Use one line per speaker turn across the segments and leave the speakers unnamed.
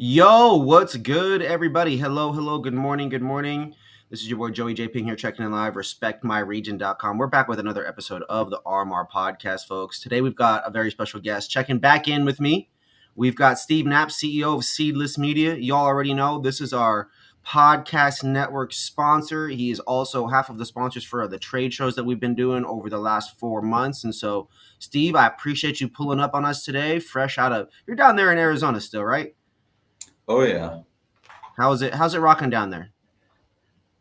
Yo, what's good, everybody? Hello, good morning, good morning. This is your boy Joey J. Ping here, checking in live, respectmyregion.com. We're back with another episode of the RMR Podcast, folks. Today we've got a very special guest checking back in with me. We've got Steve Knapp, CEO of Seedless Media. Y'all already know this is our podcast network sponsor. He is also half of the sponsors for the trade shows that we've been doing over the last 4 months. And so, Steve, I appreciate you pulling up on us today, fresh out of, you're down there in Arizona still, right?
Oh yeah.
How's it rocking down there?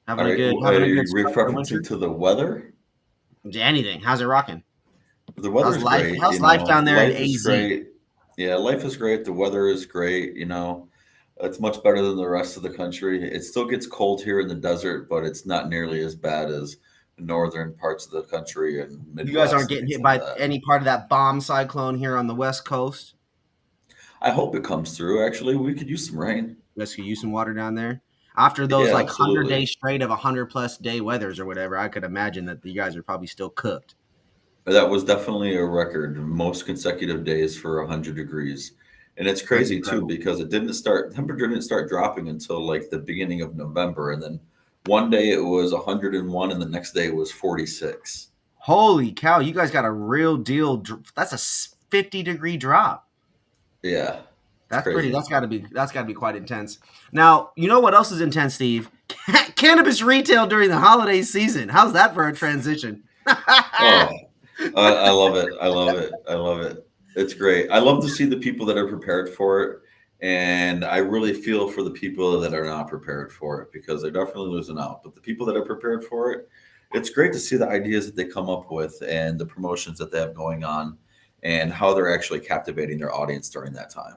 All right.
Having a good
Are you
start to the winter?
referencing to the weather?
Anything. How's it rocking?
The
How's
weather's
life?
great.
How's life down there in
Life is
AZ?
great. Yeah, life is great. The weather is great. It's much better than the rest of the country. It still gets cold here in the desert, but it's not nearly as bad as the northern parts of the country and
You guys aren't
Midwest and
getting
things
hit
like
by
that.
any part of that bomb cyclone here on the West Coast?
I hope it comes through. Actually, we could use some rain.
You guys could use some water down there. After those
Yeah,
like 100
absolutely.
days straight of 100+ day weathers or whatever, I could imagine that you guys are probably still cooked.
That was definitely a record, most consecutive days for 100 degrees. And it's
That's
crazy too
incredible.
because temperature didn't start dropping until like the beginning of November. And then one day it was 101 and the next day it was 46.
Holy cow, you guys got a real deal. That's a 50-degree drop.
Yeah, it's
That's pretty.
crazy.
That's gotta be quite intense. Now, you know what else is intense, Steve? Cannabis retail during the holiday season. How's that for a transition?
Oh, I love it. I love it. I love it. It's great. I love to see the people that are prepared for it. And I really feel for the people that are not prepared for it because they're definitely losing out. But the people that are prepared for it, it's great to see the ideas that they come up with and the promotions that they have going on and how they're actually captivating their audience during that time.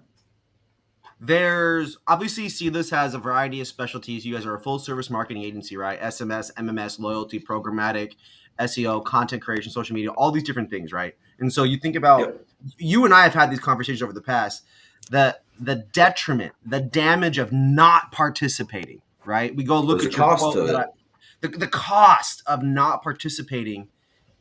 There's obviously Seedless has a variety of specialties. You guys are a full service marketing agency, right? SMS, MMS, loyalty, programmatic, SEO, content creation, social media, all these different things, right? And so you think about,
Yep.
you and I have had these conversations over the past, the detriment, the damage of not participating, right? We go look
There's a
at your
cost
quote
to
that
it.
the cost of not participating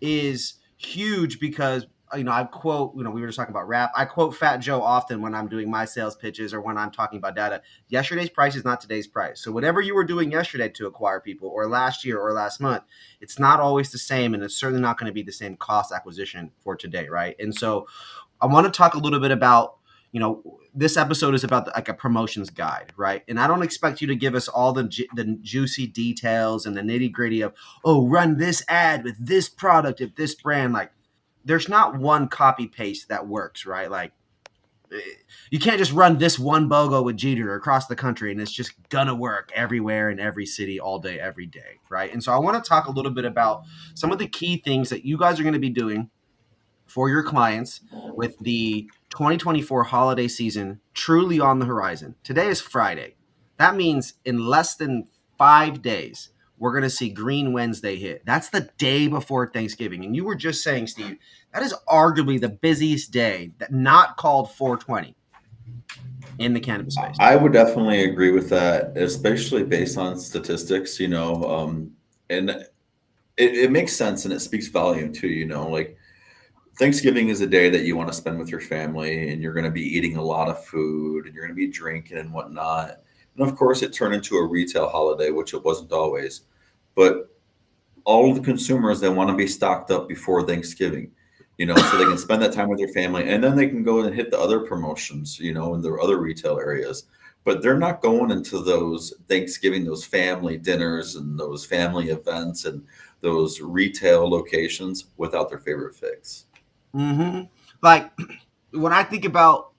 is huge because I quote, we were just talking about rap. I quote Fat Joe often when I'm doing my sales pitches or when I'm talking about data. Yesterday's price is not today's price. So whatever you were doing yesterday to acquire people or last year or last month, it's not always the same, and it's certainly not going to be the same cost acquisition for today, right? And so I want to talk a little bit about, this episode is about like a promotions guide, right? And I don't expect you to give us all the juicy details and the nitty gritty of, oh, run this ad with this product at this brand. Like, there's not one copy paste that works, right? Like, you can't just run this one BOGO with Jeter across the country and it's just gonna work everywhere in every city all day, every day, right? And so I want to talk a little bit about some of the key things that you guys are going to be doing for your clients with the 2024 holiday season truly on the horizon. Today is Friday. That means in less than 5 days, we're going to see Green Wednesday hit. That's the day before Thanksgiving. And you were just saying, Steve, that is arguably the busiest day, that not called 420 in the cannabis space.
I would definitely agree with that, especially based on statistics, and it makes sense and it speaks volume too, like Thanksgiving is a day that you want to spend with your family and you're going to be eating a lot of food and you're going to be drinking and whatnot. And of course, it turned into a retail holiday, which it wasn't always. But all of the consumers, they want to be stocked up before Thanksgiving, so they can spend that time with their family and then they can go and hit the other promotions, in their other retail areas. But they're not going into those Thanksgiving, those family dinners and those family events and those retail locations without their favorite fix.
Mm-hmm. Like, when I think about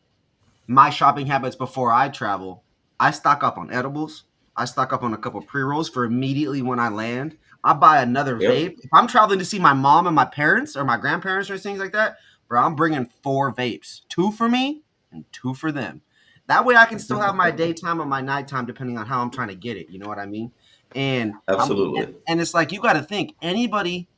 my shopping habits before I travel, I stock up on edibles. I stock up on a couple pre rolls for immediately when I land. I buy another
Yep.
vape. If I'm traveling to see my mom and my parents or my grandparents or things like that, bro, I'm bringing 4 vapes, 2 for me and 2 for them. That way I can still have my daytime and my nighttime depending on how I'm trying to get it. You know what I mean? And
Absolutely.
and it's like you got to think anybody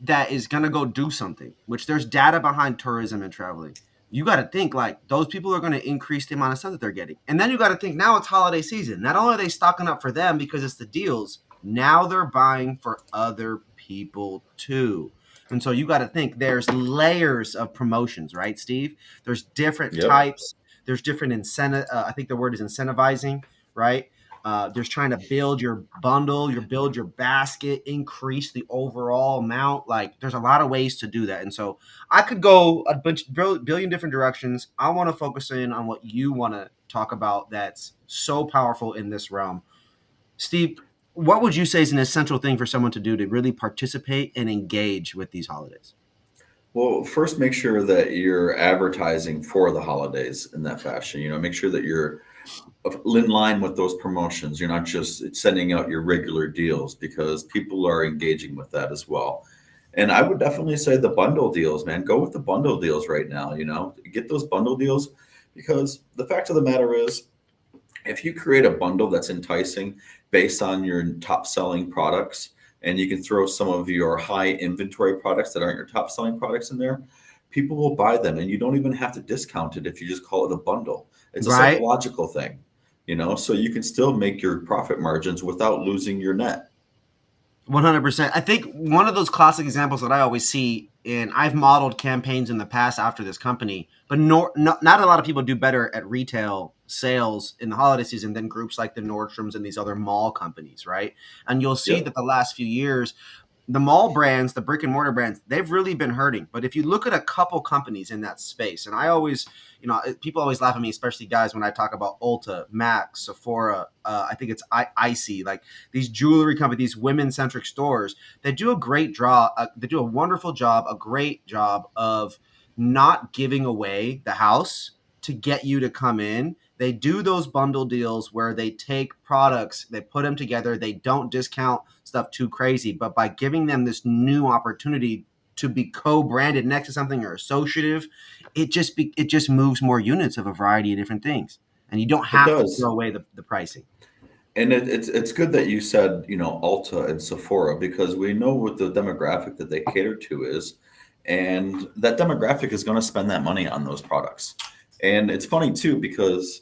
that is going to go do something, which there's data behind tourism and traveling. You got to think like those people are going to increase the amount of stuff that they're getting. And then you got to think now it's holiday season. Not only are they stocking up for them because it's the deals, now they're buying for other people too. And so you got to think there's layers of promotions, right, Steve? There's different
Yep.
types. There's different incentive. I think the word is incentivizing, right? There's trying to build your bundle, build your basket, increase the overall amount. Like there's a lot of ways to do that. And so I could go a billion different directions. I want to focus in on what you want to talk about that's so powerful in this realm. Steve, what would you say is an essential thing for someone to do to really participate and engage with these holidays?
Well, first, make sure that you're advertising for the holidays in that fashion. Make sure that you're in line with those promotions. You're not just sending out your regular deals because people are engaging with that as well. And I would definitely say the bundle deals, man. Go with the bundle deals right now. Get those bundle deals because the fact of the matter is, if you create a bundle that's enticing based on your top selling products, and you can throw some of your high inventory products that aren't your top selling products in there, people will buy them. And you don't even have to discount it if you just call it a bundle. It's a
Right?
psychological thing, so you can still make your profit margins without losing your net.
100%. I think one of those classic examples that I always see, and I've modeled campaigns in the past after this company, but not a lot of people do better at retail sales in the holiday season than groups like the Nordstroms and these other mall companies, right? And you'll see
Yep.
that the last few years, the mall brands, the brick and mortar brands, they've really been hurting. But if you look at a couple companies in that space, and I always, people always laugh at me, especially guys, when I talk about Ulta, Mac, Sephora, I think it's Icy, like these jewelry companies, these women-centric stores, they do a great job. They do a wonderful job, a great job of not giving away the house to get you to come in. They do those bundle deals where they take products, they put them together, they don't discount stuff too crazy, but by giving them this new opportunity to be co-branded next to something or associative, it just moves more units of a variety of different things, and you don't
It
have to throw
does.
away the pricing.
And it's good that you said, Ulta and Sephora, because we know what the demographic that they cater to is, and that demographic is going to spend that money on those products. And it's funny too, because,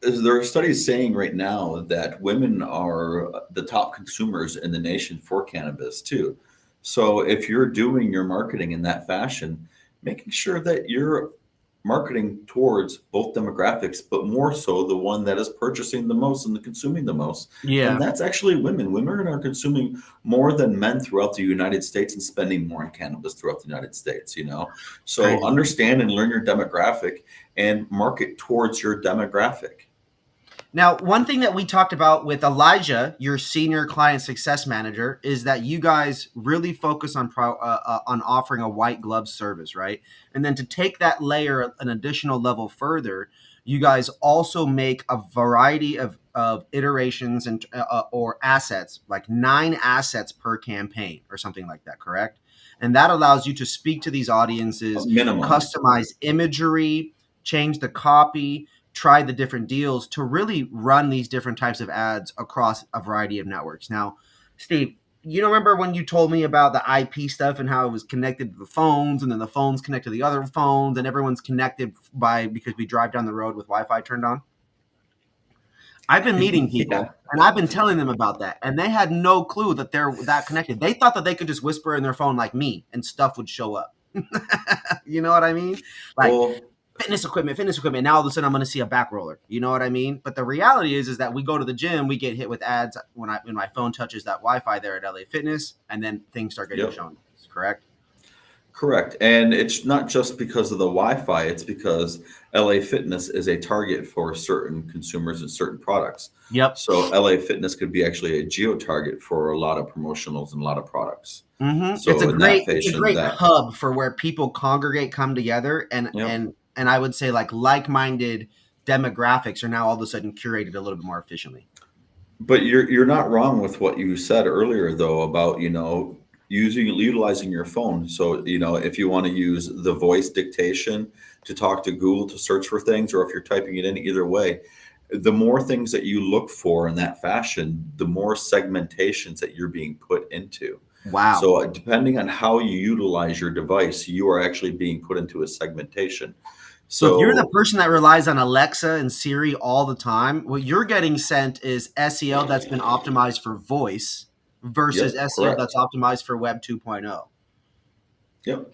there are studies saying right now that women are the top consumers in the nation for cannabis too. So if you're doing your marketing in that fashion, making sure that you're marketing towards both demographics, but more so the one that is purchasing the most and the consuming the most. And
Yeah,
that's actually women. Women are consuming more than men throughout the United States and spending more on cannabis throughout the United States. So
crazy.
understand and learn your demographic and market towards your demographic.
Now, one thing that we talked about with Elijah, your senior client success manager, is that you guys really focus on offering a white glove service, right? And then to take that layer an additional level further, you guys also make a variety of iterations and or assets, like 9 assets per campaign or something like that, correct? And that allows you to speak to these audiences,
Minimum.
customize imagery, change the copy, try the different deals to really run these different types of ads across a variety of networks. Now, Steve, you remember when you told me about the IP stuff and how it was connected to the phones, and then the phones connect to the other phones, and everyone's connected because we drive down the road with Wi-Fi turned on? I've been meeting
Yeah.
people and I've been telling them about that, and they had no clue that they're that connected. They thought that they could just whisper in their phone like me and stuff would show up. You know what I mean? Like
Well,
fitness equipment. Now all of a sudden I'm going to see a back roller. You know what I mean? But the reality is that we go to the gym, we get hit with ads when my phone touches that Wi-Fi there at LA Fitness, and then things start getting
yep.
shown. Correct?
Correct. And it's not just because of the Wi-Fi, it's because LA Fitness is a target for certain consumers and certain products.
Yep.
So LA Fitness could be actually a geo target for a lot of promotionals and a lot of products.
It's a
So in that fashion,
great
that,
hub for where people congregate, come together, and
yep.
I would say like-minded demographics are now all of a sudden curated a little bit more efficiently.
But you're not wrong with what you said earlier though about, utilizing your phone. So, if you want to use the voice dictation to talk to Google to search for things, or if you're typing it in either way, the more things that you look for in that fashion, the more segmentations that you're being put into.
Wow.
So, depending on how you utilize your device, you are actually being put into a segmentation.
So if you're the
So,
person that relies on Alexa and Siri all the time, what you're getting sent is SEO that's been optimized for voice versus
yep,
SEO that's
correct.
optimized for Web 2.0.
Yep.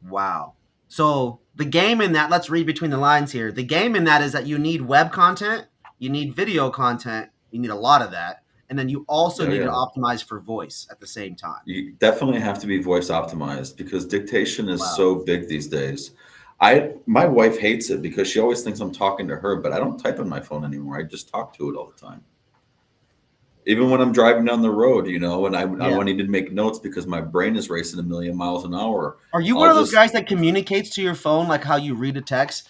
Wow. So the game in that, let's read between the lines here. The game in that is that you need web content, you need video content, you need a lot of that, and then you also
Yeah,
need to
yeah.
optimize for voice at the same time.
You definitely have to be voice optimized because dictation is
Wow.
so big these days. My wife hates it because she always thinks I'm talking to her, but I don't type on my phone anymore. I just talk to it all the time. Even when I'm driving down the road, and I
Yeah.
need to make notes because my brain is racing a million miles an hour.
Are you one
I'll
of those
just
guys that communicates to your phone like how you read a text?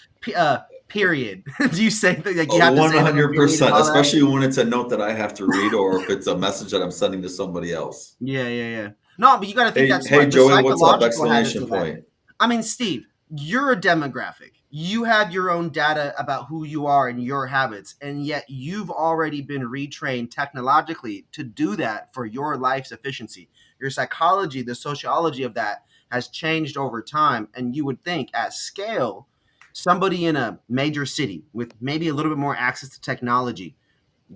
Period. Do you say that like you have to say the word period and
100%,
all that?
especially when it's a note that I have to read or if it's a message that I'm sending to somebody else.
Yeah, yeah, yeah. No, but you got to think
Hey,
that's
hey,
smart. The
Joey, what's up?
psychological habits
Exclamation
of that.
point.
I mean, Steve, you're a demographic. You have your own data about who you are and your habits, and yet you've already been retrained technologically to do that for your life's efficiency. Your psychology, the sociology of that has changed over time, and you would think at scale, somebody in a major city with maybe a little bit more access to technology,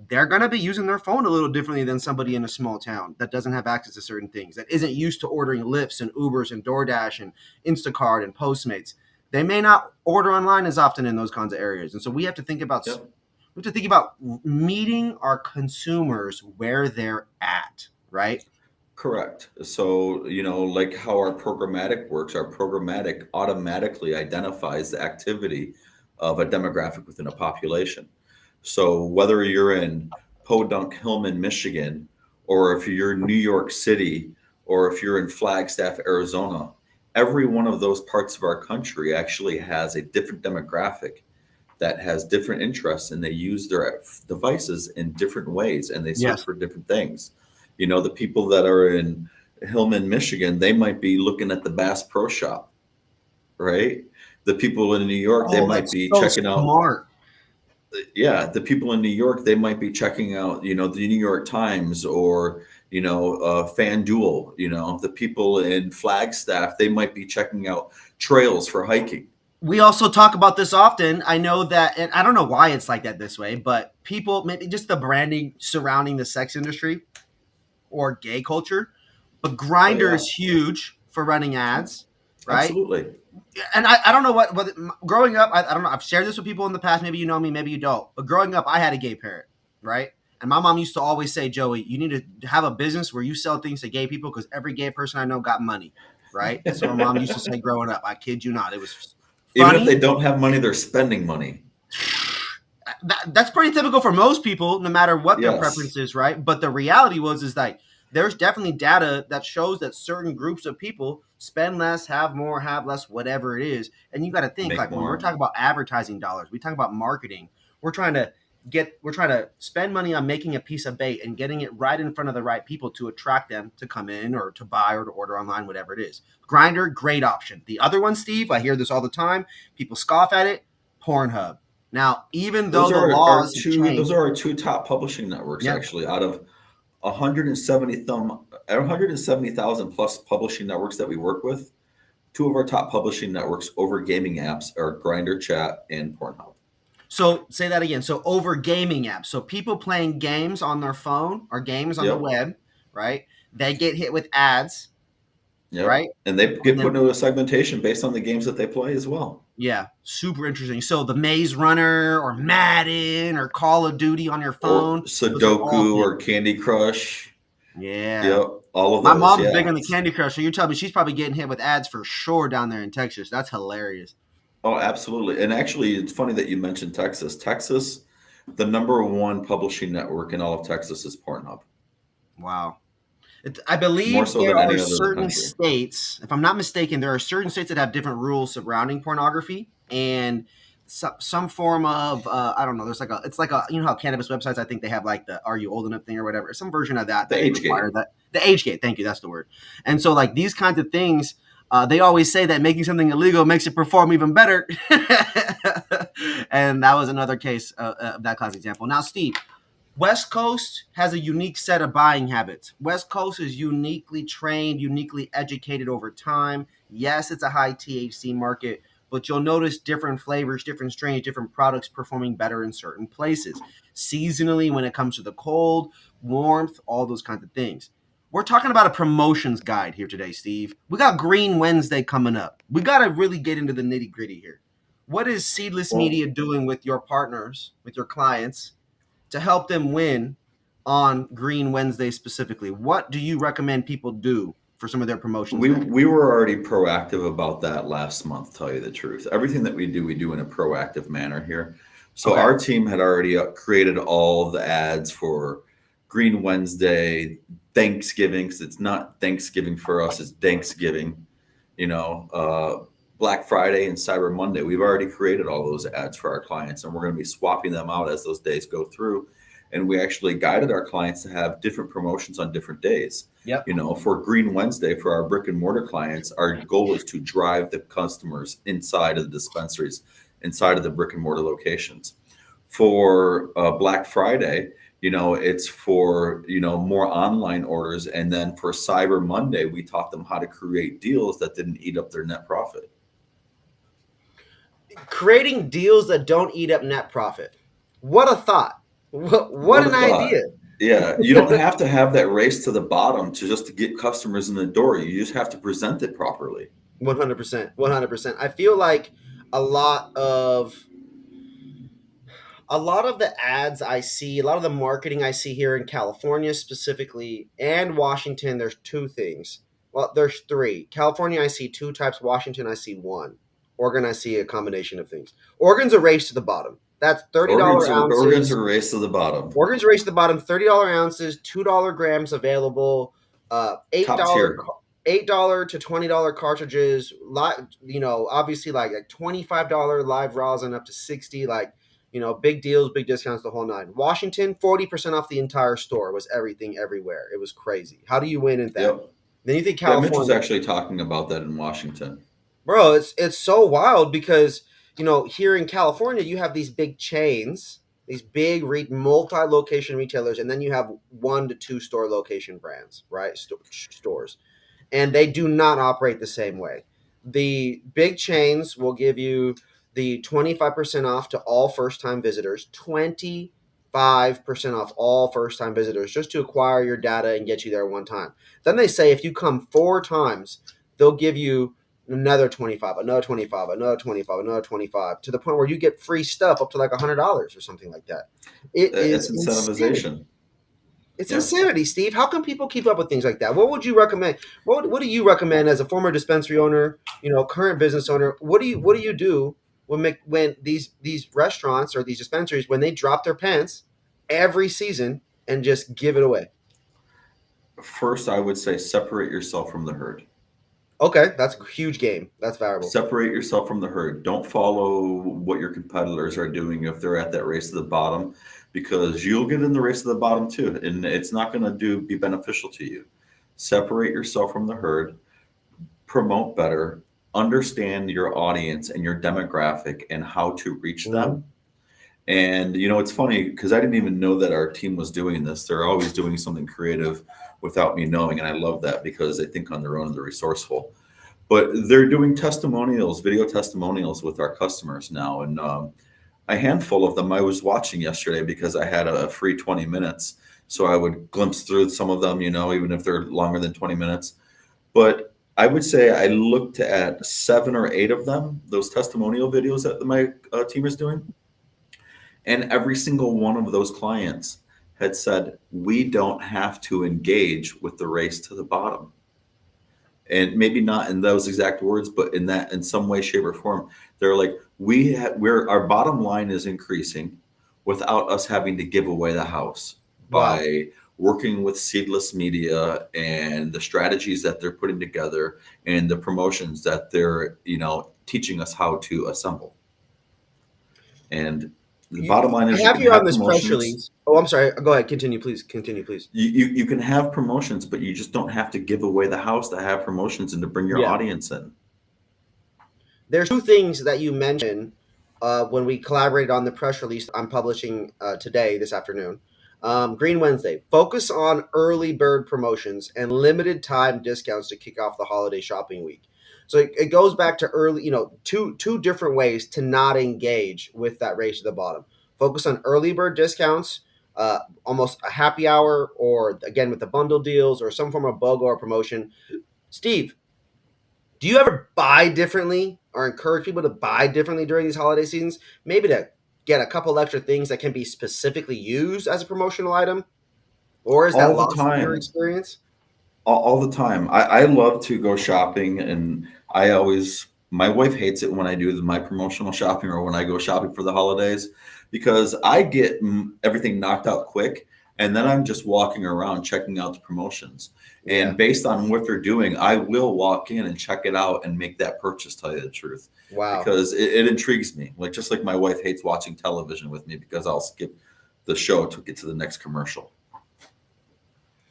they're going to be using their phone a little differently than somebody in a small town that doesn't have access to certain things, that isn't used to ordering Lyfts and Ubers and DoorDash and Instacart and Postmates. They may not order online as often in those kinds of areas. And so
Yep.
we have to think about meeting our consumers where they're at, right?
Correct. So, like how our programmatic works, our programmatic automatically identifies the activity of a demographic within a population. So, whether you're in Podunk, Hillman, Michigan, or if you're in New York City, or if you're in Flagstaff, Arizona, every one of those parts of our country actually has a different demographic that has different interests and they use their devices in different ways and they search
Yes.
for different things. The people that are in Hillman, Michigan, they might be looking at the Bass Pro Shop, right? The people in New York, they
Oh,
might
that's
be
so
checking out,
smart.
yeah, the people in New York, they might be checking out, the New York Times or, FanDuel, the people in Flagstaff, they might be checking out trails for hiking.
We also talk about this often. I know that, and I don't know why it's like that this way, but people, maybe just the branding surrounding the sex industry or gay culture. But
Oh,
Grinder
yeah,
is huge for running ads, right?
absolutely.
And I don't know what growing up, I don't know. I've shared this with people in the past. Maybe you know me, maybe you don't. But growing up, I had a gay parent, right? And my mom used to always say, Joey, you need to have a business where you sell things to gay people because every gay person I know got money, right? That's what my mom used to say growing up. I kid you not. It was
Even if they
funny.
don't have money, they're spending money.
That's pretty typical for most people, no matter what their
Yes.
preference is, right? But the reality is like there's definitely data that shows that certain groups of people spend less, have more, have less, whatever it is. And you got to think
Make
like when we're
more.
talking about advertising dollars, we talk about marketing. We're trying to we're trying to spend money on making a piece of bait and getting it right in front of the right people to attract them to come in or to buy or to order online, whatever it is. Grinder, great option. The other one, Steve, I hear this all the time. People scoff at it. Pornhub. Now, even though
Those
the
are our
laws have
two. Those
changed,
are our two top publishing networks,
yeah.
actually, out of 170,000 plus publishing networks that we work with. Two of our top publishing networks over gaming apps are Grinder, Chat, and Pornhub.
So say that again. So over gaming apps. So people playing games on their phone or games on the
Yep,
web, right? They get hit with ads,
yep.
right?
And they
And
get put
then
into a segmentation based on the games that they play as well.
yeah, super interesting. So the Maze Runner or Madden or Call of Duty on your
Or
phone, those are all
Sudoku
him.
or Candy Crush.
Yeah.
Yep, all of
My
those.
mom's big
Yeah.
on the Candy Crush, so you're telling me she's probably getting hit with ads for sure down there in Texas. That's hilarious.
Oh, absolutely. And actually, it's funny that you mentioned Texas. Texas, the number one publishing network in all of Texas is Pornhub,
Wow. I
more
believe
so
there
than
are
any other in the
certain
country.
states, if I'm not mistaken, there are certain states that have different rules surrounding pornography and some form of I don't know. There's like it's like a how cannabis websites I think they have like the "Are you old enough" thing or whatever, some version of that
The
that
age gate.
require that the age gate. Thank you, that's the word. And so like these kinds of things, they always say that making something illegal makes it perform even better, and that was another case of that class example. Now, Steve, West Coast has a unique set of buying habits. West Coast is uniquely trained, uniquely educated over time. Yes, it's a high THC market, but you'll notice different flavors, different strains, different products performing better in certain places. Seasonally, when it comes to the cold, warmth, all those kinds of things. We're talking about a promotions guide here today, Steve. We got Green Wednesday coming up. We got to really get into the nitty gritty here. What is Seedless
Well,
Media doing with your partners, with your clients, to help them win on Green Wednesday specifically? What do you recommend people do for some of their promotions
we
there?
we were already proactive about that last month, tell you the truth. Everything that we do in a proactive manner here. So
Okay.
our team had already created all the ads for Green Wednesday, Thanksgiving, 'cause it's not Thanksgiving for us, it's Thanksgiving, Black Friday and Cyber Monday. We've already created all those ads for our clients, and we're going to be swapping them out as those days go through. And we actually guided our clients to have different promotions on different days.
Yep.
For Green Wednesday, for our brick and mortar clients, our goal is to drive the customers inside of the dispensaries, inside of the brick and mortar locations. For Black Friday, it's for, more online orders. And then for Cyber Monday, we taught them how to create deals that didn't eat up their net profit.
Creating deals that don't eat up net profit. What a thought. What
What
an
a thought.
idea.
Yeah, you don't have to have that race to the bottom to get customers in the door. You just have to present it properly.
100%. 100%. I feel like a lot of the ads I see, a lot of the marketing I see here in California specifically and Washington, there's two things. Well, there's three. California, I see two types. Washington, I see one. Oregon, I see a combination of things. Oregon's a race to the bottom. That's $30
Organs
ounces.
are race to the bottom.
Oregon's a race to the bottom. $30 ounces, $2 grams available.
Top
$8
tier.
to $20 cartridges. Obviously like $25 live rosin up to 60. Big deals, big discounts, the whole nine. Washington, 40% off the entire store was everything everywhere. It was crazy. How do you win in that?
Yep.
Then you think
Yeah, Mitch was
California,
actually talking about that in Washington.
bro, it's so wild because here in California you have these big chains, these big multi-location retailers, and then you have 1 to 2 store location brands, right? Stores, and they do not operate the same way. The big chains will give you the 25% off to all first-time visitors, 25% off all first-time visitors, just to acquire your data and get you there one time. Then they say if you come 4 times, they'll give you another 25, another 25, another 25, another 25, to the point where you get free stuff up to like $100 or something like that. It
It's
is insanity.
incentivization.
It's
Yeah.
insanity, Steve. How can people keep up with things like that? What would you recommend? What do you recommend as a former dispensary owner, current business owner? What do you do when these restaurants or these dispensaries, when they drop their pants every season and just give it away?
First, I would say separate yourself from the herd.
Okay, that's a huge game. That's valuable.
Separate yourself from the herd. Don't follow what your competitors are doing if they're at that race to the bottom, because you'll get in the race to the bottom too, and it's not going to be beneficial to you. Separate yourself from the herd. Promote better. Understand your audience and your demographic and how to reach them. And it's funny because I didn't even know that our team was doing this. They're always doing something creative without me knowing, and I love that because they think on their own and they're resourceful. But they're doing testimonials, video testimonials with our customers now, and a handful of them I was watching yesterday because I had a free 20 minutes, so I would glimpse through some of them, even if they're longer than 20 minutes. But I would say I looked at 7 or 8 of them, those testimonial videos that my team is doing. And every single one of those clients had said, we don't have to engage with the race to the bottom. And maybe not in those exact words, but in some way, shape, or form, they're like, our bottom line is increasing without us having to give away the house by working with Seedless Media and the strategies that they're putting together and the promotions that they're, teaching us how to assemble. And the bottom line is
I
you
have
can
you
have
on this press
promotions.
release. Oh, I'm sorry. Go ahead. Continue, please.
You can have promotions, but you just don't have to give away the house to have promotions and to bring your audience in.
There's 2 things that you mentioned when we collaborated on the press release I'm publishing this afternoon. Green Wednesday. Focus on early bird promotions and limited time discounts to kick off the holiday shopping week. So it goes back to early, two different ways to not engage with that race to the bottom. Focus on early bird discounts almost a happy hour, or again with the bundle deals or some form of BOGO or promotion. Steve, do you ever buy differently or encourage people to buy differently during these holiday seasons? Maybe to get a couple extra things that can be specifically used as a promotional item? Or is that
All the
lost in your
time.
experience?
All the time. I love to go shopping, and I always, my wife hates it when I do my promotional shopping or when I go shopping for the holidays, because I get everything knocked out quick, and then I'm just walking around checking out the promotions.
Yeah.
And based on what they're doing, I will walk in and check it out and make that purchase, tell you the truth,
Wow.
because it intrigues me. Like, just like my wife hates watching television with me because I'll skip the show to get to the next commercial.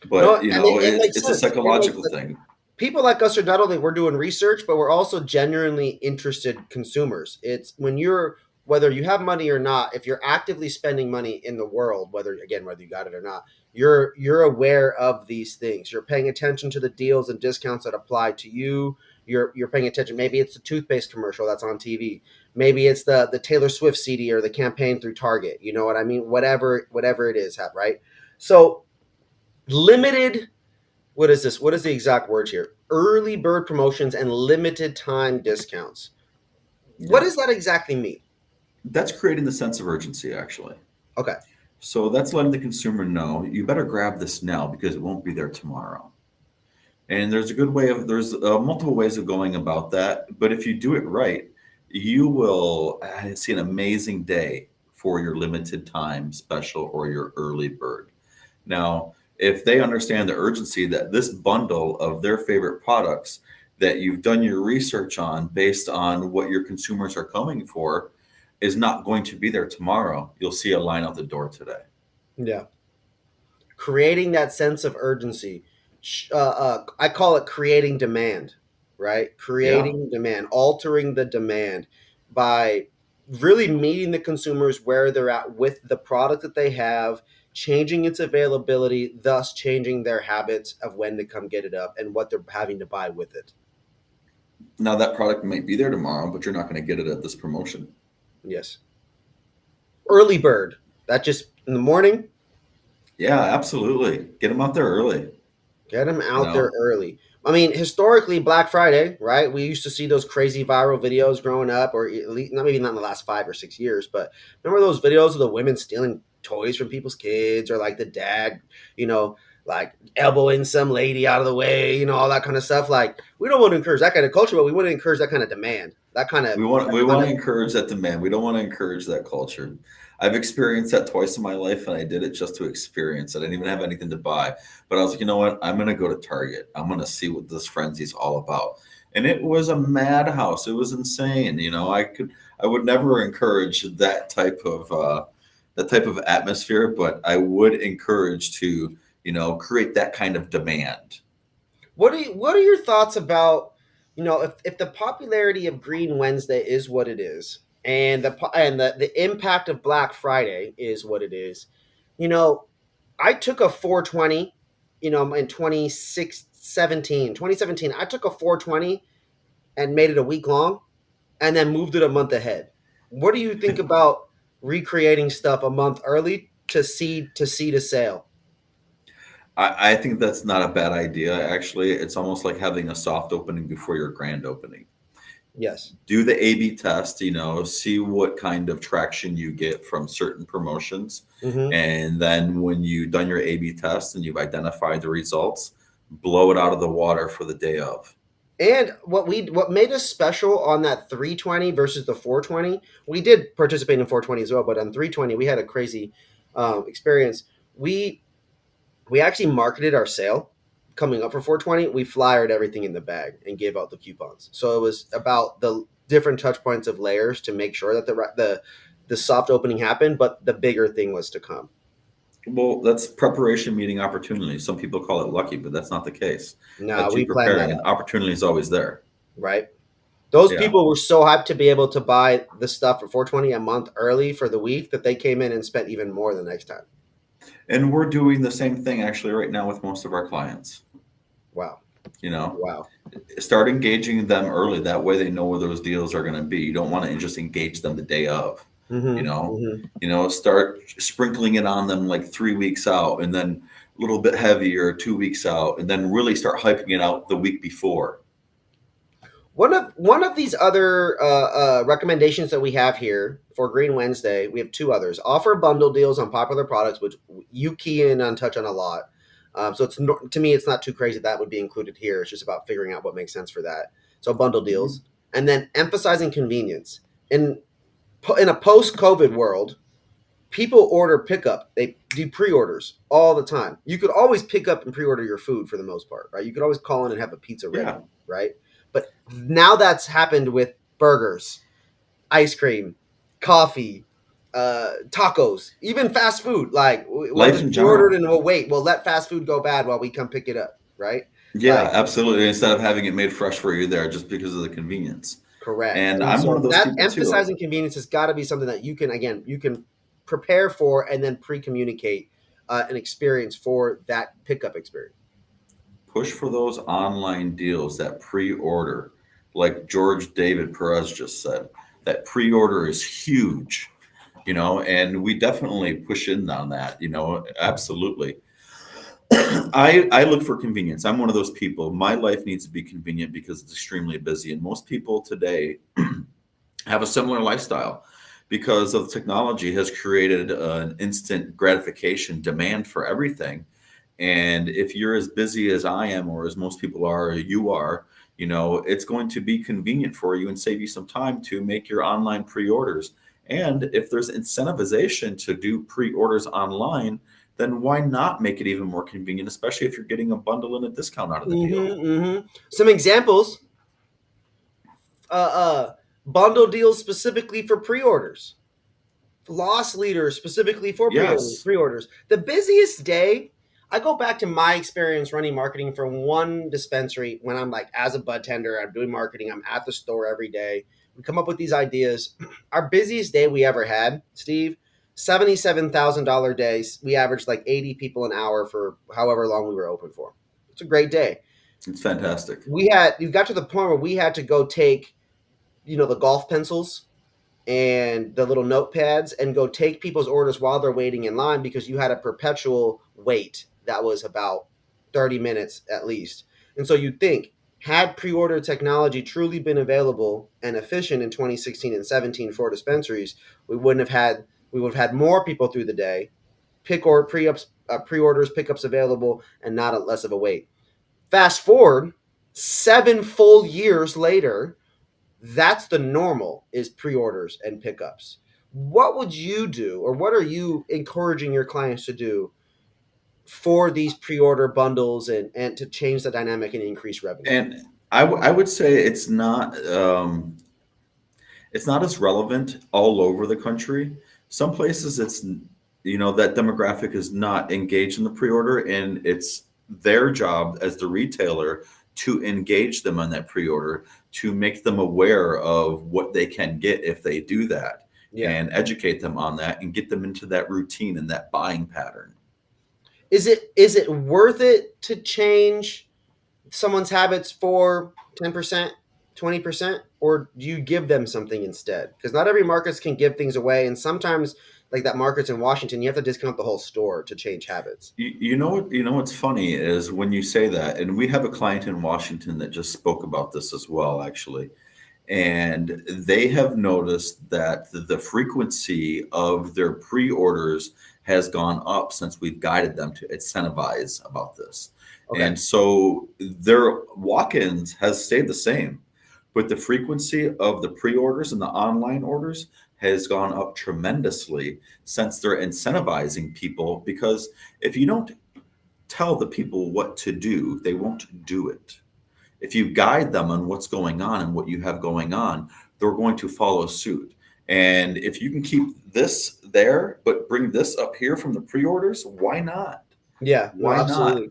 No,
But,
and it makes
it's a
sense. It makes
psychological
sense.
thing.
People like us are not only we're doing research, but we're also genuinely interested consumers. It's when you're whether you have money or not, if you're actively spending money in the world, whether you got it or not, you're aware of these things. You're paying attention to the deals and discounts that apply to you. You're paying attention. Maybe it's the toothpaste commercial that's on TV. Maybe it's the Taylor Swift CD or the campaign through Target. You know what I mean? Whatever it is, right? So limited, what is this? What is the exact word here? Early bird promotions and limited time discounts. What
Yeah.
does that exactly mean?
That's creating the sense of urgency, actually.
Okay.
So that's letting the consumer know you better grab this now because it won't be there tomorrow. And there's multiple ways of going about that. But if you do it right, you will see an amazing day for your limited time special or your early bird. Now, if they understand the urgency that this bundle of their favorite products that you've done your research on based on what your consumers are coming for is not going to be there tomorrow, you'll see a line out the door today.
Yeah. Creating that sense of urgency. I call it creating demand, right?
Yeah.
Creating demand, altering the demand by really meeting the consumers where they're at with the product that they have, changing its availability, thus changing their habits of when to come get it up and what they're having to buy with it.
Now that product might be there tomorrow, but you're not going to get it at this promotion.
Yes. Early bird. That just in the morning,
Yeah, absolutely. Get them out there early.
get them
You
out there
know,
early. I mean, historically, Black Friday, right? We used to see those crazy viral videos growing up, or at least not maybe not in the last 5 or 6 years, but remember those videos of the women stealing toys from people's kids, or like the dad, you know, like elbowing some lady out of the way, all that kind of stuff. Like, we don't want to encourage that kind of culture, but we want to encourage that kind of demand,
we want to encourage that demand. We don't want to encourage that culture. I've experienced that twice in my life, and I did it just to experience it. I didn't even have anything to buy, but I was like, you know what? I'm going to go to Target. I'm going to see what this frenzy is all about. And it was a madhouse. It was insane. I would never encourage that type of atmosphere, but I would encourage to, create that kind of demand.
What are your thoughts about, if the popularity of Green Wednesday is what it is, and the impact of Black Friday is what it is, you know, I took a 420, in 2017, I took a 420 and made it a week long and then moved it a month ahead. What do you think about recreating stuff a month early to seed a sale?
I think that's not a bad idea. Actually, it's almost like having a soft opening before your grand opening.
Yes.
Do the A/B test, see what kind of traction you get from certain promotions.
Mm-hmm.
And then when you've done your A/B test and you've identified the results, blow it out of the water for the day of.
And what made us special on that 320 versus the 420, we did participate in 420 as well, but on 320 we had a crazy experience. We actually marketed our sale coming up for 420. We flyered everything in the bag and gave out the coupons. So it was about the different touch points of layers to make sure that the soft opening happened, but the bigger thing was to come.
Well, that's preparation meeting opportunity. Some people call it lucky, but that's not the case.
No,
That's you
we planned that
preparing, and
out,
opportunity is always there.
right? Those
Yeah.
people were so hyped to be able to buy the stuff for 420 a month early for the week that they came in and spent even more the next time.
And we're doing the same thing actually right now with most of our clients.
Wow.
You know,
Wow.
start engaging them early. That way they know where those deals are going to be. You don't want to just engage them the day of. you
Mm-hmm.
know,
Mm-hmm.
start sprinkling it on them like 3 weeks out, and then a little bit heavier 2 weeks out, and then really start hyping it out the week before.
One of these other recommendations that we have here for Green Wednesday, we have two others. Offer bundle deals on popular products, which you key in and touch on a lot. So to me, it's not too crazy that would be included here. It's just about figuring out what makes sense for that. So bundle
Mhm.
deals, and then emphasizing convenience. In a post-COVID world, people order pickup. They do pre-orders all the time. You could always pick up and pre-order your food for the most part, right? You could always call in and have a pizza ready,
Yeah.
right? But now that's happened with burgers, ice cream, coffee, tacos, even fast food. Like we'll
Life
just
in
pre-order it
general.
and we'll wait. We'll let fast food go bad while we come pick it up, right?
Yeah,
Like
absolutely. Instead of having it made fresh for you there just because of the convenience.
correct.
And
And
I'm one of
so
those
that
people too.
emphasizing convenience has got to be something that you can prepare for and then pre-communicate an experience for that pickup experience.
Push for those online deals, that pre-order, like George David Perez just said. That pre-order is huge, and we definitely push in on that, absolutely. I look for convenience. I'm one of those people. My life needs to be convenient because it's extremely busy, and most people today have a similar lifestyle because of technology has created an instant gratification demand for everything. And if you're as busy as I am, or as most people are, or you are, it's going to be convenient for you and save you some time to make your online pre-orders. And if there's incentivization to do pre-orders online, then why not make it even more convenient, especially if you're getting a bundle and a discount out of the deal?
Mm-hmm, mm-hmm. Some examples: uh, uh, bundle deals specifically for pre-orders, loss leaders specifically for
Yes.
pre-orders. The busiest day, I go back to my experience running marketing for one dispensary when I'm like as a bud tender, I'm doing marketing, I'm at the store every day. We come up with these ideas. Our busiest day we ever had, Steve, $77,000 days. We averaged like 80 people an hour for however long we were open for. It's a great day.
It's fantastic.
You got to the point where we had to go take, the golf pencils and the little notepads and go take people's orders while they're waiting in line because you had a perpetual wait that was about 30 minutes at least. And so you'd think, had pre-order technology truly been available and efficient in 2016 and 17 for dispensaries, we would have had more people through the day, pre-orders, pickups available, and not less of a wait. Fast forward 7 full years later, that's the normal is pre-orders and pickups. What would you do, or what are you encouraging your clients to do for these pre-order bundles and to change the dynamic and increase revenue?
And I would say it's not as relevant all over the country. Some places that demographic is not engaged in the pre-order, and it's their job as the retailer to engage them on that pre-order, to make them aware of what they can get if they do that,
Yeah.
and educate them on that and get them into that routine and that buying pattern.
Is it worth it to change someone's habits for 10%, 20%, or do you give them something instead? Because not every market can give things away, and sometimes like that market's in Washington, you have to discount the whole store to change habits.
What's funny is when you say that, and we have a client in Washington that just spoke about this as well, actually. And they have noticed that the frequency of their pre-orders has gone up since we've guided them to incentivize about this.
Okay.
And so their walk-ins has stayed the same, but the frequency of the pre-orders and the online orders has gone up tremendously since they're incentivizing people, because if you don't tell the people what to do, they won't do it. If you guide them on what's going on and what you have going on, they're going to follow suit. And if you can keep this there, but bring this up here from the pre-orders, why not?
Yeah, no,
Why not?
absolutely.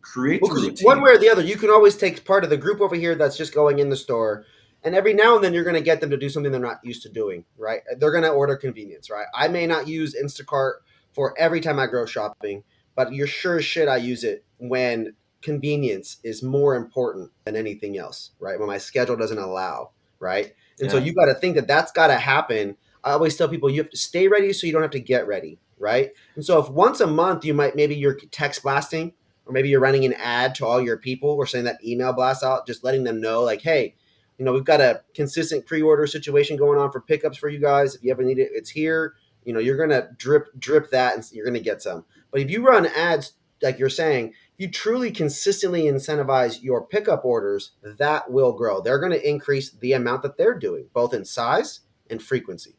Create
Well,
the
because one
routine.
way or the other, you can always take part of the group over here that's just going in the store, and every now and then you're going to get them to do something they're not used to doing, right? They're going to order convenience, right? I may not use Instacart for every time I go shopping, but you're sure as shit I use it when convenience is more important than anything else, right? When my schedule doesn't allow, right? And so
Yeah.
you got to think that that's got to happen. I always tell people you have to stay ready so you don't have to get ready, right? And so if once a month you might, maybe you're text blasting, or maybe you're running an ad to all your people, or sending that email blast out, just letting them know like, hey, we've got a consistent pre-order situation going on for pickups for you guys. If you ever need it, it's here. You're gonna drip that, and you're gonna get some. But if you run ads like you're saying, if you truly consistently incentivize your pickup orders, that will grow. They're going to increase the amount that they're doing, both in size and frequency.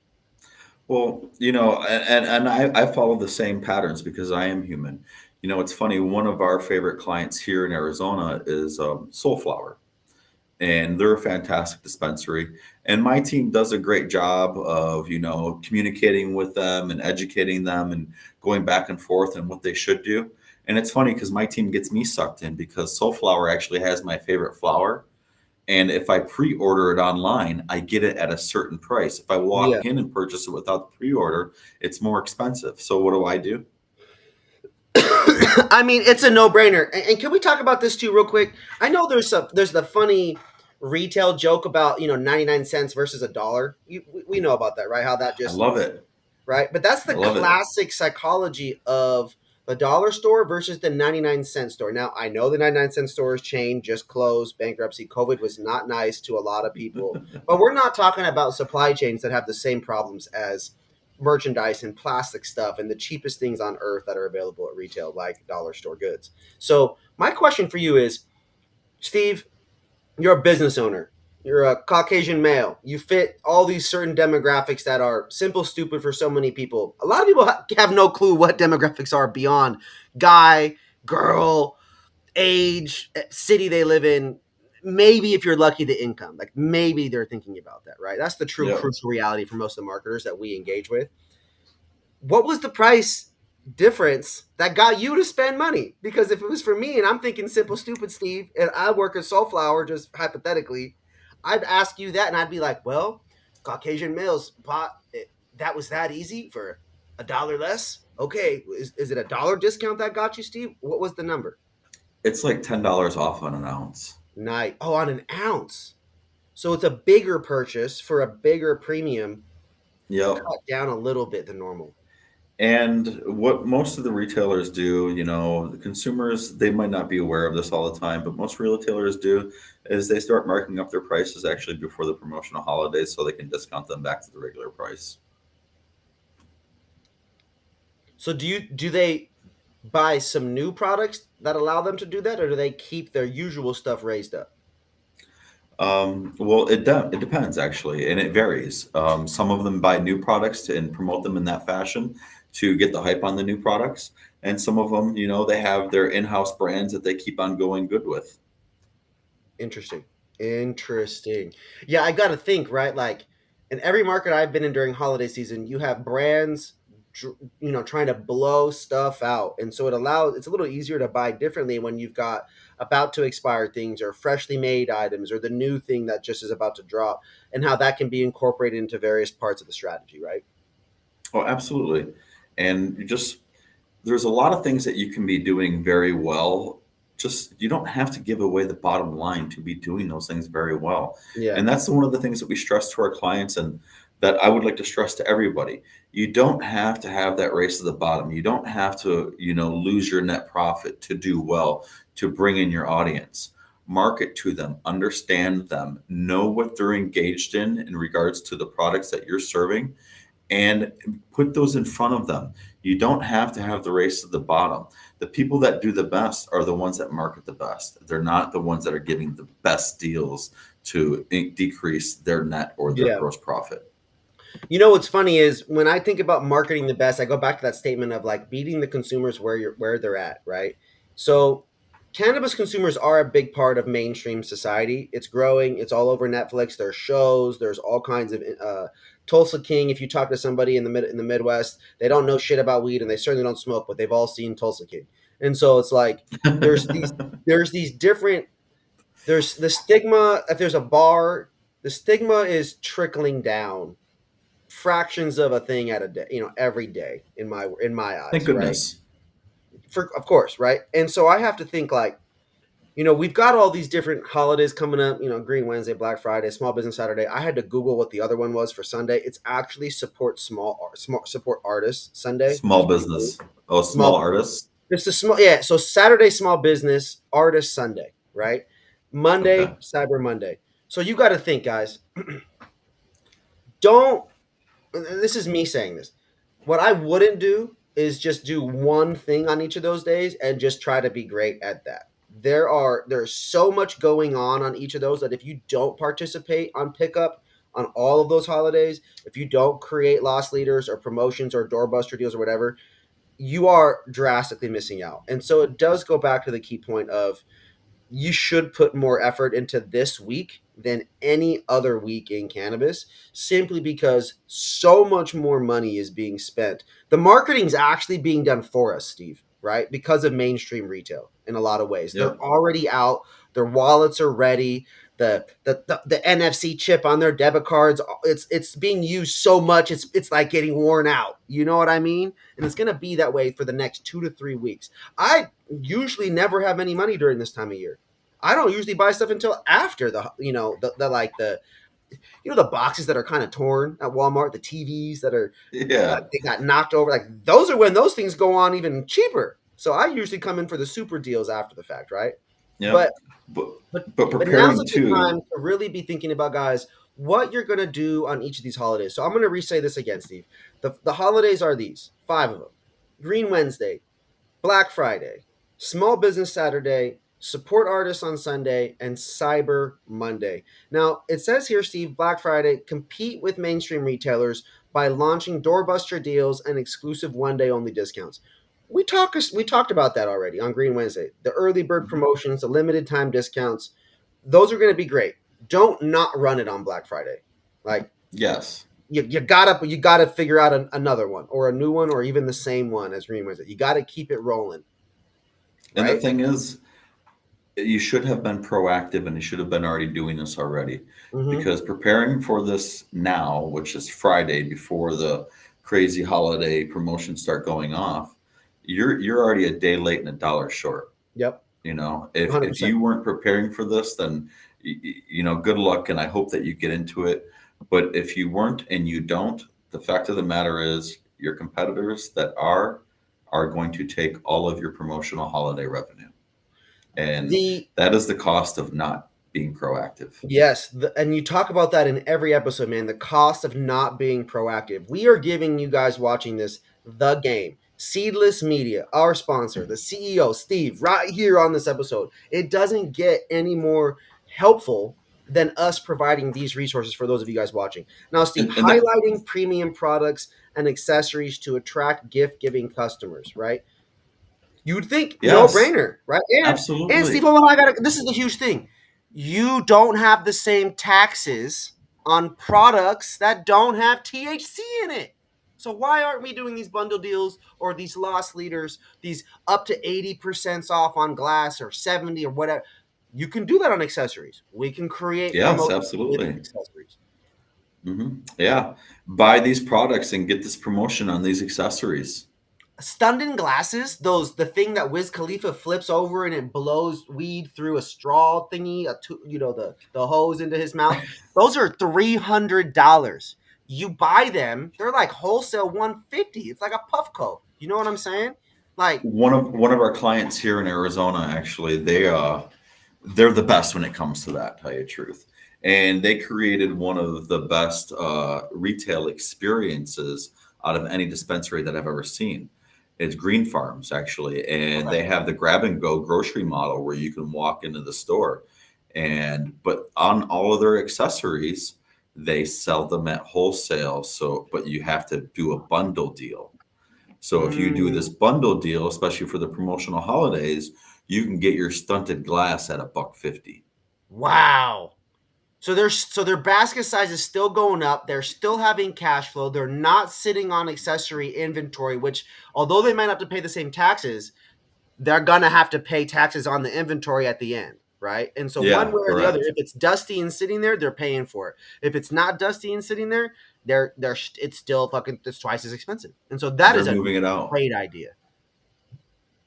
Well, and I follow the same patterns because I am human. It's funny. One of our favorite clients here in Arizona is Soulflower, and they're a fantastic dispensary. And my team does a great job of, communicating with them and educating them and going back and forth on what they should do. And it's funny because my team gets me sucked in because Soulflower actually has my favorite flower. And if I pre-order it online, I get it at a certain price. If I
Yeah.
walk in and purchase it without the pre-order, it's more expensive. So what do I do?
I mean, it's a no-brainer. And can we talk about this too, real quick? I know there's the funny retail joke about 99 cents versus a dollar. We know about that, right? How that
I
just
love it.
right? But that's
I
the
love it.
classic psychology of the dollar store versus the 99-cent store. Now, I know the 99-cent store's chain just closed, bankruptcy. COVID was not nice to a lot of people. But we're not talking about supply chains that have the same problems as merchandise and plastic stuff and the cheapest things on earth that are available at retail, like dollar store goods. So, my question for you is, Steve, you're a business owner. You're a Caucasian male. You fit all these certain demographics that are simple, stupid for so many people. A lot of people have no clue what demographics are beyond guy, girl, age, city they live in. Maybe if you're lucky, the income. Like maybe they're thinking about that, right? That's the true
Yep.
crucial reality for most of the marketers that we engage with. What was the price difference that got you to spend money? Because if it was for me and I'm thinking simple, stupid, Steve, and I work at Soulflower, just hypothetically, I'd ask you that and I'd be like, well, Caucasian males bought it. That was that easy for $1 less. Okay, is it $1 discount that got you, Steve? What was the number?
It's like $10 off on an ounce.
Nice. Oh, on an ounce. So it's a bigger purchase for a bigger premium,
Yep.
cut down a little bit than normal.
And what most of the retailers do, the consumers, they might not be aware of this all the time, but most retailers do is they start marking up their prices actually before the promotional holidays so they can discount them back to the regular price.
So do they buy some new products that allow them to do that, or do they keep their usual stuff raised up?
Well, it depends actually, and it varies. Some of them buy new products and promote them in that fashion to get the hype on the new products, and some of them, they have their in-house brands that they keep on going good with.
Interesting. Interesting. Yeah, I got to think, right? Like in every market I've been in during holiday season, you have brands trying to blow stuff out. And so it's a little easier to buy differently when you've got about to expire things or freshly made items or the new thing that just is about to drop, and how that can be incorporated into various parts of the strategy, right?
Oh, absolutely. And there's a lot of things that you can be doing very well. Just you don't have to give away the bottom line to be doing those things very well.
Yeah.
And that's one of the things that we stress to our clients and that I would like to stress to everybody. You don't have to have that race to the bottom. You don't have to, lose your net profit to do well, to bring in your audience. Market to them, understand them, know what they're engaged in regards to the products that you're serving and put those in front of them. You don't have to have the race to the bottom. The people that do the best are the ones that market the best. They're not the ones that are giving the best deals to decrease their net or their
Yeah.
gross profit.
What's funny is when I think about marketing the best, I go back to that statement of like beating the consumers where they're at, right? So cannabis consumers are a big part of mainstream society. It's growing. It's all over Netflix. There's shows. There's all kinds of Tulsa King. If you talk to somebody in the Midwest, they don't know shit about weed and they certainly don't smoke, but they've all seen Tulsa King. And so it's like there's these there's these different there's the stigma. If there's a bar, the stigma is trickling down fractions of a thing at a day, every day in my
Thank
eyes, right?
goodness.
Of course, right? And so I have to think like we've got all these different holidays coming up, Green Wednesday, Black Friday, Small Business Saturday. I had to Google what the other one was for Sunday. It's actually support artists Sunday, which is
Small
pretty cool.
business. Oh, small
Small,
artists.
it's the small, yeah. So Saturday, Small Business Artist Sunday, right?
Okay.
Monday, Cyber Monday. So you got to think, guys, don't, this is me saying this. What I wouldn't do is just do one thing on each of those days and just try to be great at that. There's so much going on each of those that if you don't participate on pickup on all of those holidays, if you don't create loss leaders or promotions or doorbuster deals or whatever, you are drastically missing out. And so it does go back to the key point of you should put more effort into this week than any other week in cannabis, simply because so much more money is being spent. The marketing's actually being done for us, Steve, right? Because of mainstream retail in a lot of ways. They're
Yep.
already out, their wallets are ready. The NFC chip on their debit cards, it's being used so much it's like getting worn out. You know what I mean? And it's going to be that way for the next 2 to 3 weeks. I usually never have any money during this time of year. I don't usually buy stuff until after the boxes that are kind of torn at Walmart, the TVs that are
Yeah.
they got knocked over. Like those are when those things go on even cheaper. So I usually come in for the super deals after the fact, right?
Yep.
But
But
but
but
but now's
preparing
a good
too.
time to really be thinking about, guys, what you're gonna do on each of these holidays. So I'm gonna re-say this again, Steve. The holidays are these 5 of them: Green Wednesday, Black Friday, Small Business Saturday, Support Artists on Sunday, and Cyber Monday. Now, it says here, Steve, Black Friday, compete with mainstream retailers by launching doorbuster deals and exclusive one-day only discounts. We talked about that already on Green Wednesday. The early bird promotions, the limited time discounts, those are going to be great. Don't not run it on Black Friday. Like
Yes.
you gotta figure out another one or a new one or even the same one as Green Wednesday. You got to keep it rolling,
And the
right?
thing is, you should have been proactive and you should have been already doing this already,
Mm-hmm.
because preparing for this now, which is Friday before the crazy holiday promotions start going off, you're already a day late and a dollar short.
Yep.
If
100%.
you weren't preparing for this, then good luck, and I hope that you get into it. But if you weren't and you don't, the fact of the matter is your competitors that are going to take all of your promotional holiday revenue, and
The
that is the cost of not being proactive.
Yes, and you talk about that in every episode, man. The cost of not being proactive. We are giving you guys watching this the game. Seedless Media, our sponsor, the CEO, Steve, right here on this episode. It doesn't get any more helpful than us providing these resources for those of you guys watching. Now, Steve,
And that,
highlighting premium products and accessories to attract gift giving customers, right? You would think no
yes,
brainer, right? And Steve,
absolutely.
hold on, I got this is the huge thing. You don't have the same taxes on products that don't have THC in it. So why aren't we doing these bundle deals or these loss leaders, these up to 80% off on glass or 70 or whatever? You can do that on accessories. We can create
Yes,
promotions with
absolutely.
accessories.
Yeah, buy these products and get this promotion on these accessories.
Stunned in glasses, the thing that Wiz Khalifa flips over and it blows weed through a straw thingy, the hose into his mouth. Those are $300. You buy them, they're like wholesale 150. It's like a Puffco. You know what I'm saying? Like,
One of our clients here in Arizona, actually, they're the best when it comes to that, tell you the truth. And they created one of the best retail experiences out of any dispensary that I've ever seen. It's Green Farms, actually, and
okay.
they have the grab and go grocery model where you can walk into the store, and but on all of their accessories, they sell them at wholesale. So, but you have to do a bundle deal. So if you do this
Mm,
bundle deal, especially for the promotional holidays, you can get your stunted glass at $1.50.
wow. So their basket size is still going up. They're still having cash flow. They're not sitting on accessory inventory, which although they might have to pay the same taxes, they're gonna have to pay taxes on the inventory at the end, right? And so one
Yeah,
way or the other,
correct.
if it's dusty and sitting there, they're paying for it. If it's not dusty and sitting there, it's still fucking it's twice as expensive. And so that
They're
is a
moving it out.
great idea.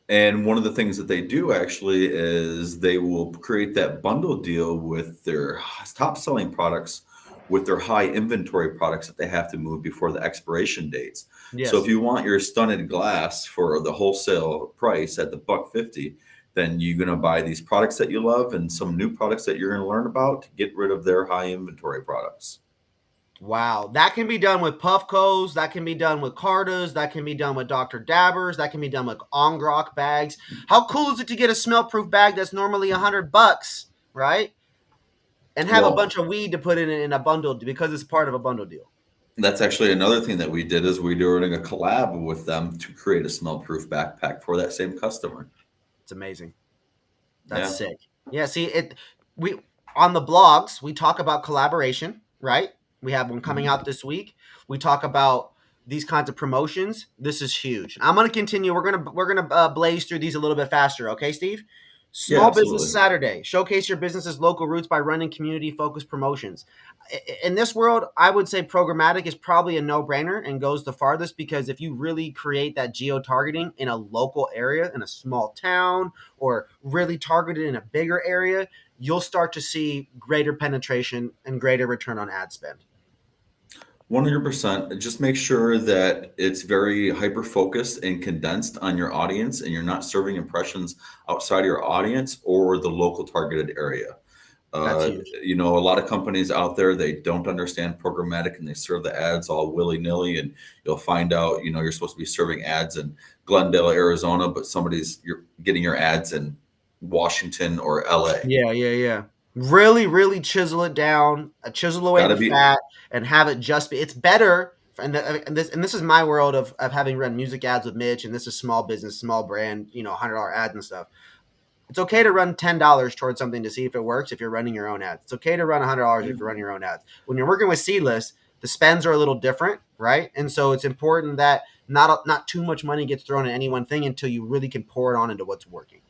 And one of the things that they do actually is they will create that bundle deal with their top selling products with their high inventory products that they have to move before the expiration dates. So if
Yes.
you want your stunted glass for the wholesale price at the buck 50, then you're going to buy these products that you love and some new products that you're going to learn about to get rid of their high inventory products.
Wow, that can be done with Puffcos, that can be done with Cartas, that can be done with Dr. Dabbers, that can be done with Ongrok bags. How cool is it to get a smell-proof bag that's normally $100, right? And have a
Well,
bunch of weed to put in a bundle because it's part of a bundle deal.
that's actually another thing that we did is we were doing a collab with them to create a smell proof backpack for that same customer.
It's amazing. That's
Yeah.
sick. Yeah, see it we on the blogs, we talk about collaboration, right? We have one coming out this week. We talk about these kinds of promotions. This is huge. I'm going to continue. We're going to blaze through these a little bit faster, okay, Steve?
Yeah,
Small Business
absolutely.
Saturday. Showcase your business's local roots by running community-focused promotions. In this world, I would say programmatic is probably a no-brainer and goes the farthest because if you really create that geo-targeting in a local area, in a small town, or really targeted in a bigger area, you'll start to see greater penetration and greater return on ad spend.
100%. Just make sure that it's very hyper focused and condensed on your audience and you're not serving impressions outside of your audience or the local targeted area.
That's huge.
A lot of companies out there, they don't understand programmatic and they serve the ads all willy nilly. And you'll find out, you're supposed to be serving ads in Glendale, Arizona, but you're getting your ads in Washington or LA.
Yeah, yeah, yeah. Really, really chisel it down, chisel away
Gotta
the
be,
fat, and have it just be. It's better, and this is my world of having run music ads with Mitch, and this is small business, small brand, $100 ads and stuff. It's okay to run $10 towards something to see if it works if you're running your own ads. It's okay to run $100 if you're running your own ads. When you're working with Seedless, the spends are a little different, right? And so it's important that not too much money gets thrown at any one thing until you really can pour it on into what's working.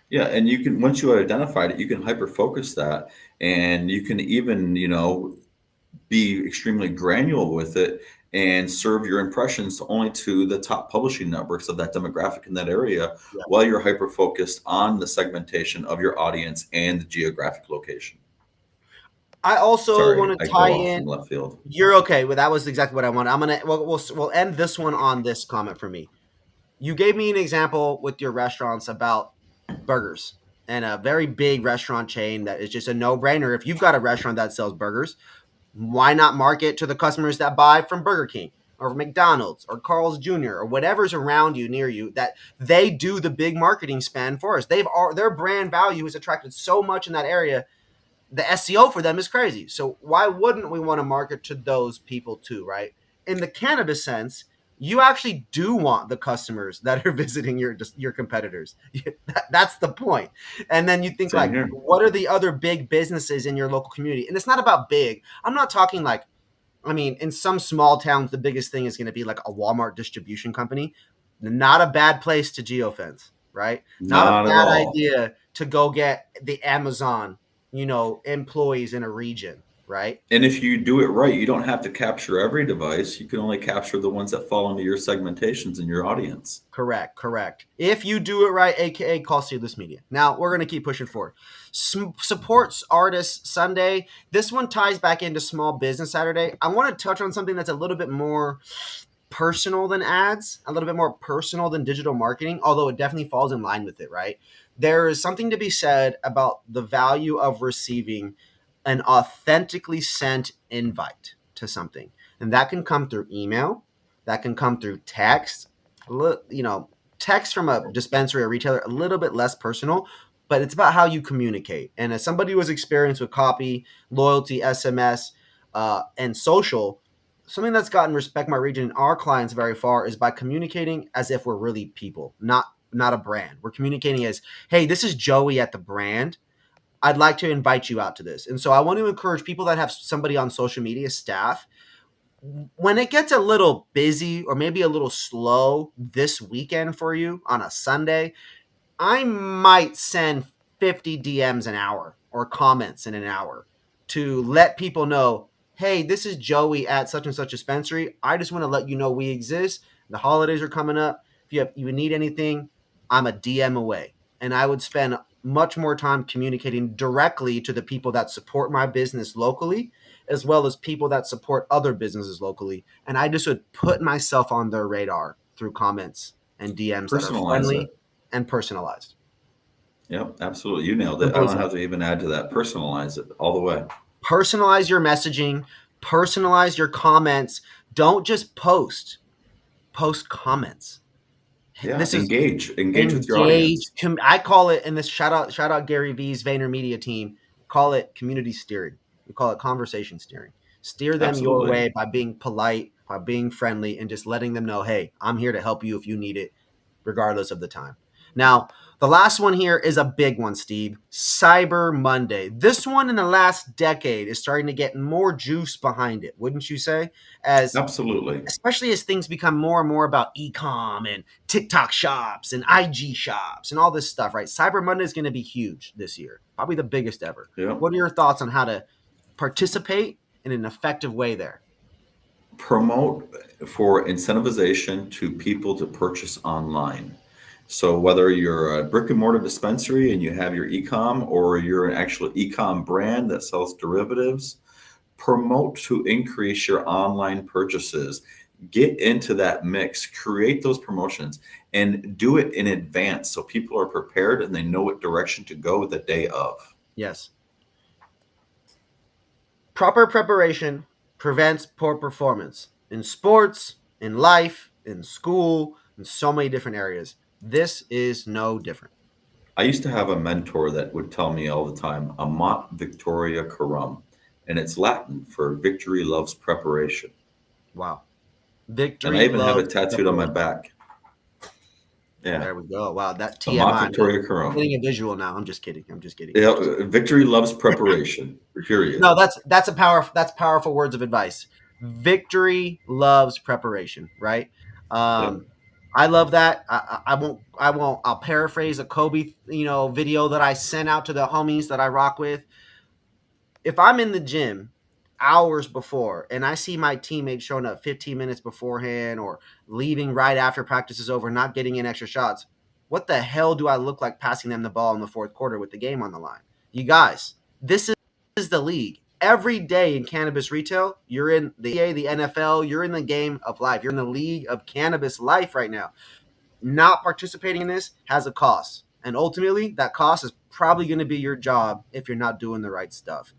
yeah. And you can, once you have identified it, you can hyper focus that and you can even, be extremely granular with it and serve your impressions only to the top publishing networks of that demographic in that area
Yeah.
while you're hyper focused on the segmentation of your audience and the geographic location.
I also
Sorry,
want
I
to
go
tie
off
in.
from left field.
You're okay. Well, that was exactly what I wanted. We'll end this one on this comment for me. You gave me an example with your restaurants about burgers and a very big restaurant chain that is just a no-brainer. If you've got a restaurant that sells burgers, why not market to the customers that buy from Burger King or McDonald's or Carl's Jr. or whatever's around you near you that they do the big marketing spend for us. Their brand value is attracted so much in that area. The SEO for them is crazy. So why wouldn't we want to market to those people too, right? In the cannabis sense, you actually do want the customers that are visiting your competitors. That's the point. And then you think
Same
like,
here.
what are the other big businesses in your local community? And it's not about big. I'm not talking like, I mean, in some small towns, the biggest thing is going to be like a Walmart distribution company. Not a bad place to geofence, right? Not a
Not at
bad
all.
idea to go get the Amazon, employees in a region, right?
And if you do it right, you don't have to capture every device. You can only capture the ones that fall into your segmentations in your audience.
Correct, correct. If you do it right, aka call Seedless Media. Now we're gonna keep pushing forward. Supports Artists Sunday. This one ties back into Small Business Saturday. I want to touch on something that's a little bit more personal than ads, a little bit more personal than digital marketing, although it definitely falls in line with it, right? There is something to be said about the value of receiving an authentically sent invite to something. And that can come through email, that can come through text, text from a dispensary or retailer, a little bit less personal, but it's about how you communicate. And as somebody who has experience with copy, loyalty, SMS, and social, something that's gotten respect my region and our clients very far is by communicating as if we're really people, not a brand. We're communicating as, hey, this is Joey at the brand. I'd like to invite you out to this. And so I want to encourage people that have somebody on social media staff, when it gets a little busy or maybe a little slow this weekend for you on a Sunday, I might send 50 DMs an hour or comments in an hour to let people know, hey, this is Joey at such and such dispensary. I just want to let you know we exist. The holidays are coming up. If you need anything, I'm a DM away. And I would spend much more time communicating directly to the people that support my business locally, as well as people that support other businesses locally. And I just would put myself on their radar through comments and DMs that are
Personalize
friendly
it.
and personalized.
Yep, absolutely. You nailed it. I
Simple as
don't
that.
have to even add to that. Personalize it all the way.
Personalize your messaging, personalize your comments. Don't just post comments.
Yeah,
This is
engage with your
engage.
audience.
I call it, and this shout out Gary V's VaynerMedia team. Call it community steering. We call it conversation steering. Steer them your
Absolutely.
way by being polite, by being friendly, and just letting them know, hey, I'm here to help you if you need it, regardless of the time. Now, the last one here is a big one, Steve. Cyber Monday. This one in the last decade is starting to get more juice behind it, wouldn't you say? As
Absolutely.
especially as things become more and more about e-com and TikTok shops and IG shops and all this stuff, right? Cyber Monday is going to be huge this year, probably the biggest ever.
Yep.
What are your thoughts on how to participate in an effective way there?
Promote for incentivization to people to purchase online. So whether you're a brick and mortar dispensary and you have your e-com, or you're an actual e-com brand that sells derivatives, promote to increase your online purchases. Get into that mix, create those promotions, and do it in advance so people are prepared and they know what direction to go the day of.
Yes. Proper preparation prevents poor performance in sports, in life, in school, in so many different areas. This is no different.
I used to have a mentor that would tell me all the time, Amat Victoria Carum, and it's Latin for victory loves preparation.
Wow.
And I
Victory
even have it
loves
tattooed on my
preparation.
back. Yeah,
There we go. Wow, that
Amat
TMI.
Victoria
I'm
Carum.
getting a visual now. I'm just kidding. I'm just kidding.
Yeah, victory loves preparation.
No,
Period.
that's powerful words of advice. Victory loves preparation, right?
Yep.
Um, I love that. I'll paraphrase a Kobe, video that I sent out to the homies that I rock with. If I'm in the gym hours before and I see my teammates showing up 15 minutes beforehand or leaving right after practice is over, not getting in extra shots, what the hell do I look like passing them the ball in the fourth quarter with the game on the line? You guys, this is the league. Every day in cannabis retail, you're in the NBA, the NFL, you're in the game of life. You're in the league of cannabis life right now. Not participating in this has a cost. And ultimately, that cost is probably going to be your job if you're not doing the right stuff.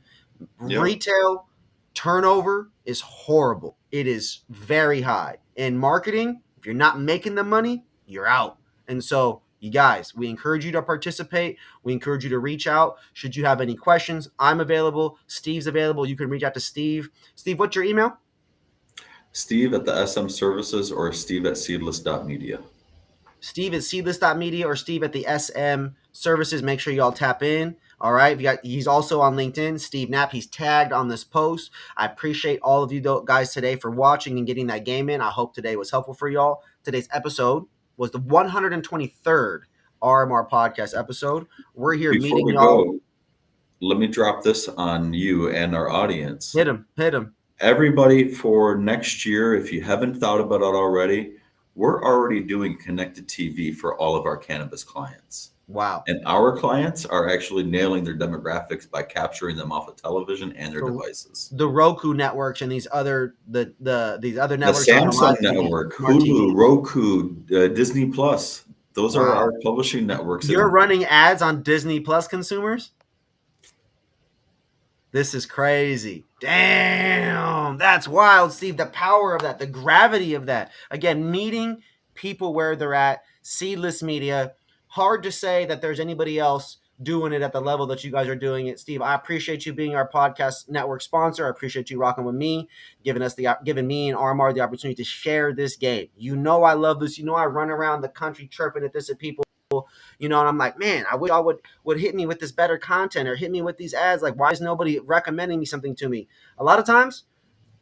Yep.
Retail turnover is horrible. It is very high. In marketing, if you're not making the money, you're out. And so, you guys, we encourage you to participate. We encourage you to reach out. Should you have any questions, I'm available. Steve's available. You can reach out to Steve. Steve, what's your email?
Steve at the SM Services or Steve at Seedless.media.
Steve at Seedless.media or Steve at the SM Services. Make sure you all tap in. All right. He's also on LinkedIn, Steve Knapp. He's tagged on this post. I appreciate all of you guys today for watching and getting that game in. I hope today was helpful for y'all. Today's episode was the 123rd RMR Podcast episode. We're here
Before
meeting
we
y'all.
go, let me drop this on you and our audience.
Hit him.
Everybody, for next year, if you haven't thought about it already, we're already doing connected TV for all of our cannabis clients.
Wow.
And our clients are actually nailing their demographics by capturing them off of television and their
So
devices.
the Roku networks and these other these other
The
networks on a
Samsung
live TV,
Network,
smart
Hulu,
TV.
Roku, Disney Plus, those are
Wow.
our publishing networks.
You're
And
running ads on Disney Plus consumers? This is crazy. Damn. That's wild, Steve. The power of that, the gravity of that. Again, meeting people where they're at, Seedless Media. Hard to say that there's anybody else doing it at the level that you guys are doing it. Steve, I appreciate you being our podcast network sponsor. I appreciate you rocking with me, giving me and RMR the opportunity to share this game. You know I love this. You know I run around the country chirping at this at people. And I'm like, man, I wish y'all would hit me with this better content or hit me with these ads. Like, why is nobody recommending me something to me? A lot of times,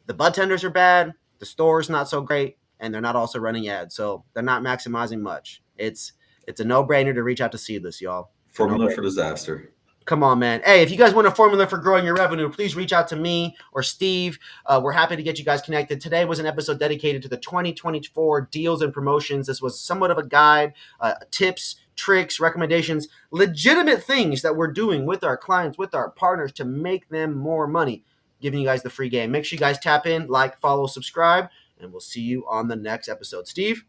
the bud tenders are bad, the store's not so great, and they're not also running ads, so they're not maximizing much. It's a no brainer to reach out to Seedless, y'all. It's a no
formula for
brainer.
disaster.
Come on, man. Hey, if you guys want a formula for growing your revenue, please reach out to me or Steve. We're happy to get you guys connected. Today was an episode dedicated to the 2024 deals and promotions. This was somewhat of a guide, tips, tricks, recommendations, legitimate things that we're doing with our clients, with our partners to make them more money, giving you guys the free game. Make sure you guys tap in, like, follow, subscribe, and we'll see you on the next episode. Steve?